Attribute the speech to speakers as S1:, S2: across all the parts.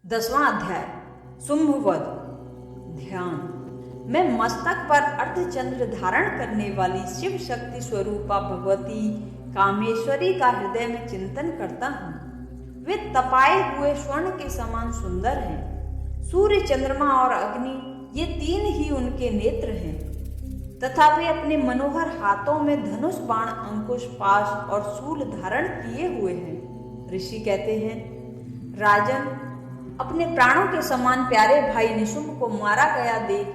S1: 10वां अध्याय शुंभवध। ध्यान। मैं मस्तक पर अर्धचंद्र धारण करने वाली शिव शक्ति स्वरूपा भगवती कामेश्वरी का हृदय में चिंतन करता हूँ। वे तपाए हुए स्वर्ण के समान सुंदर हैं। सूर्य, चंद्रमा और अग्नि ये तीन ही उनके नेत्र हैं तथा वे अपने मनोहर हाथों में धनुष, बाण, अंकुश, पाश और शूल धारण किए हुए हैं। ऋषि कहते हैं, राजन, अपने प्राणों के समान प्यारे भाई निशुंभ को मारा गया देख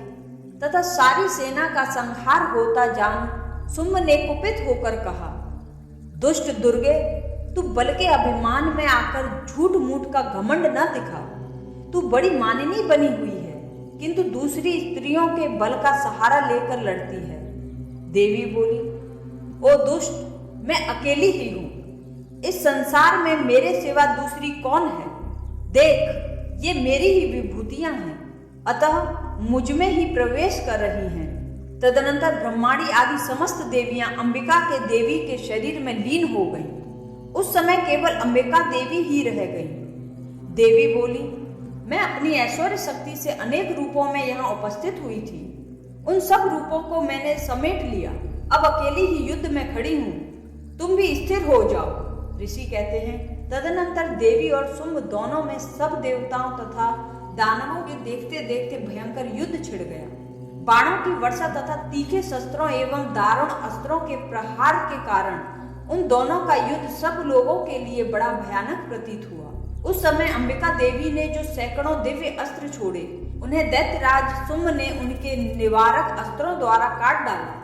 S1: तथा सारी सेना का संहार होता जान शुंभ ने कुपित होकर कहा, दुष्ट दुर्गे, तू बल के अभिमान में आकर झूठ मूठ का घमंड न दिखा। तू बड़ी मानिनी बनी हुई है, किंतु दूसरी स्त्रियों के बल का सहारा लेकर लड़ती है। देवी बोली, ओ दुष्ट, मैं अकेली ही हूं। इस संसार में मेरे सिवा दूसरी कौन है? देख, ये मेरी ही विभूतियां हैं, अतः मुझ में ही प्रवेश कर रही हैं। तदनंतर ब्रह्माणी आदि समस्त देवियां अंबिका के देवी के शरीर में लीन हो गईं। उस समय केवल अंबिका देवी ही रह गई। देवी बोली, मैं अपनी ऐश्वर्य शक्ति से अनेक रूपों में यहाँ उपस्थित हुई थी। उन सब रूपों को मैंने समेट लिया। अब अकेली ही युद्ध में खड़ी हूँ। तुम भी स्थिर हो जाओ। ऋषि कहते हैं, तदनंतर देवी और शुंभ दोनों में सब देवताओं तथा दानवों के देखते देखते भयंकर युद्ध छिड़ गया। बाणों की वर्षा तथा तीखे शस्त्रों एवं दारुण अस्त्रों के प्रहार के कारण उन दोनों का युद्ध सब लोगों के लिए बड़ा भयानक प्रतीत हुआ। उस समय अंबिका देवी ने जो सैकड़ों दिव्य अस्त्र छोड़े, उन्हें दैत्यराज शुंभ ने उनके निवारक अस्त्रों द्वारा काट डाला।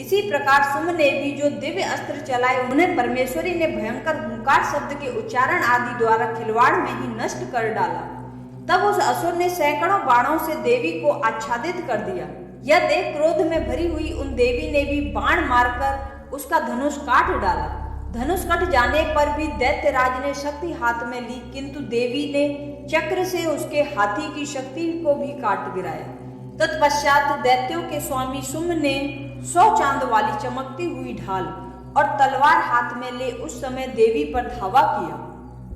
S1: इसी प्रकार शुंभ ने भी जो दिव्य अस्त्र चलाए, उन्हें परमेश्वरी ने भयंकर हुंकार शब्द के उच्चारण आदि द्वारा खिलवाड़ में ही नष्ट कर डाला। तब उस असुर ने सैकड़ों बाणों से देवी को आच्छादित कर दिया। यह देख क्रोध में भरी हुई उन देवी ने भी बाण मारकर उसका धनुष काट डाला। धनुष कट जाने पर भी दैत्यराज ने शक्ति हाथ में ली, किंतु देवी ने चक्र से उसके हाथी की शक्ति को भी काट गिराया। तत्पश्चात दैत्यों के स्वामी शुंभ ने 100 चांद वाली चमकती हुई ढाल और तलवार हाथ में ले उस समय देवी पर धावा किया।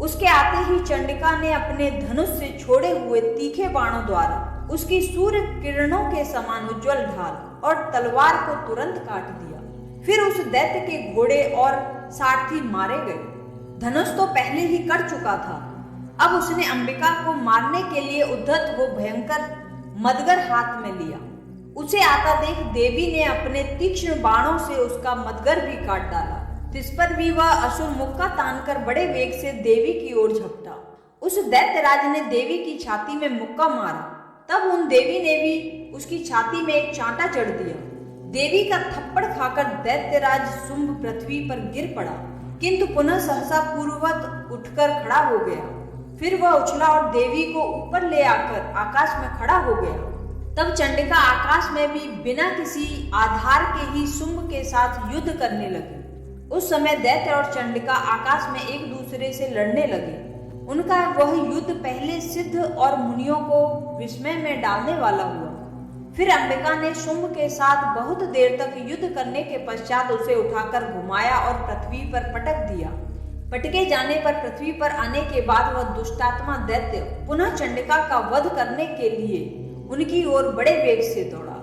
S1: उसके आते ही चंडिका ने अपने धनुष से छोड़े हुए तीखे बाणों द्वारा उसकी सूर्य किरणों के समान उज्जवल ढाल और तलवार को तुरंत काट दिया। फिर उस दैत्य के घोड़े और सारथी मारे गए। धनुष तो पहले ही कट चुका था। अब उसने अंबिका को मारने के लिए उद्धत हो भयंकर मदगर हाथ में लिया। उसे आता देख देवी ने अपने तीक्ष्ण बाणों से उसका मदगर भी काट डाला। इस पर भी वह असुर मुक्का तानकर बड़े वेग से देवी की ओर झपटा। उस दैत्यराज ने देवी की छाती में मुक्का मारा। तब उन देवी ने भी उसकी छाती में एक चांटा चढ़ दिया। देवी का थप्पड़ खाकर दैत्यराज शुंभ पृथ्वी पर गिर पड़ा, किंतु पुनः सहसा पूर्ववत उठकर खड़ा हो गया। फिर वह उछला और देवी को ऊपर ले आकर आकाश में खड़ा हो गया। तब चंडिका आकाश में भी बिना किसी आधार के ही शुंभ के साथ युद्ध करने लगी। उस समय दैत्य और चंडिका आकाश में एक दूसरे से लड़ने लगे। उनका वह युद्ध पहले सिद्ध और मुनियों को विस्मय में डालने वाला हुआ। फिर अंबिका ने शुंभ के साथ बहुत देर तक युद्ध करने के पश्चात उसे उठाकर घुमाया और पृथ्वी पर पटक दिया। पटके जाने पर पृथ्वी पर आने के बाद वह दुष्टात्मा दैत्य पुनः चंडिका का वध करने के लिए उनकी ओर बड़े वेग से दौड़ा।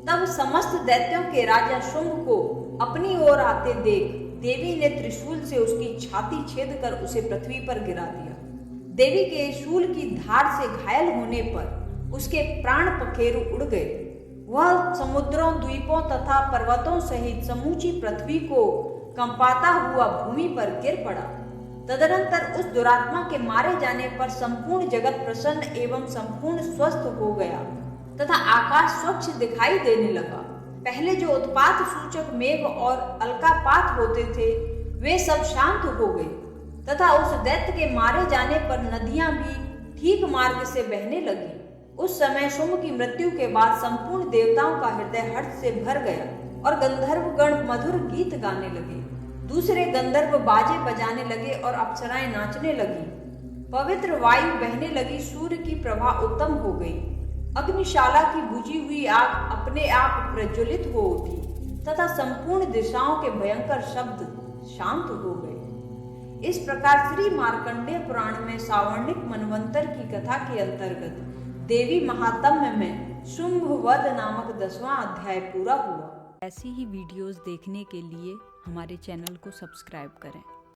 S1: तब समस्त दैत्यों के राजा शुंभ को अपनी ओर आते देख देवी ने त्रिशूल से उसकी छाती छेद कर उसे पृथ्वी पर गिरा दिया। देवी के शूल की धार से घायल होने पर उसके प्राण पखेरु उड़ गए। वह समुद्रों, द्वीपों तथा पर्वतों सहित समूची पृथ्वी को कंपाता हुआ भूमि पर गिर पड़ा। तदनंतर उस दुरात्मा के मारे जाने पर संपूर्ण जगत प्रसन्न एवं संपूर्ण स्वस्थ हो गया तथा आकाश स्वच्छ दिखाई देने लगा। पहले जो उत्पात सूचक मेघ और अलकापात होते थे, वे सब शांत हो गए तथा उस दैत्य के मारे जाने पर नदियां भी ठीक मार्ग से बहने लगी। उस समय शुंभ की मृत्यु के बाद संपूर्ण देवताओं का हृदय हर्ष से भर गया और गंधर्व गण मधुर गीत गाने लगे। दूसरे गंधर्व बाजे बजाने लगे और अप्सराएं नाचने लगी। पवित्र वायु बहने लगी। सूर्य की प्रभा उत्तम हो गई। अग्निशाला की बुझी हुई आग अपने आप प्रज्वलित हो उठी तथा संपूर्ण दिशाओं के भयंकर शब्द शांत हो गए। इस प्रकार श्री मार्कंडेय पुराण में सावर्णिक मनवंतर की कथा के अंतर्गत देवी महात्म्य में शुंभवध नामक 10वां अध्याय पूरा हुआ। ऐसी ही वीडियोस देखने के लिए हमारे चैनल को सब्सक्राइब करें।